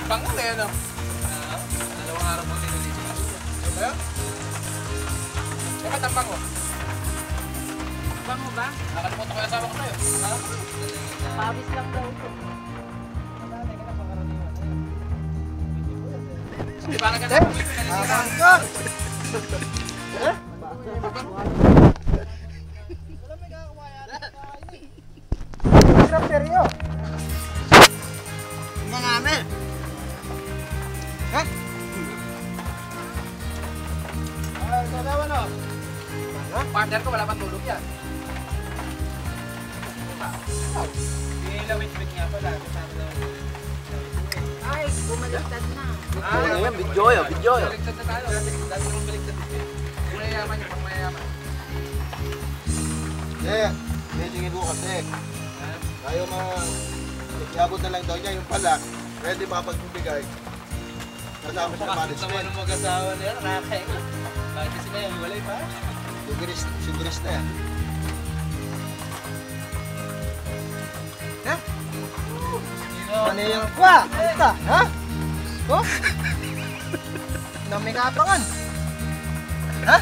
Bango na yan, dalawang araw mo tinulisi. Ano yun? Bakit ang bango? Bango ba? Nakalimutan ko yung asawa ko sa'yo. Pawis lang daw ito. Di ba na ganun? Hirap seryo. Mga amin. Ha? Sasawa no? Partner ko, wala pang tulog yan. Pinilawit-wit nga pala. Ay, bumaliktad na. Ano yan? Video yun, video yun. Baliktad na tayo. Dati mong baliktad. Mayayaman yung pang mayayaman. Eh, medyo ko kasi. Ayaw iabot na lang daw niya yung pala. Pwede mapagbibigay. Kasama siya Naman management. ng mag-asawa na yan, nakakaingat. Bakit kasi na yan, walay pa? Sigiris na yan. Ha? Ano yung kwa? Basta, ha? Oh? Namigapangan. Ha?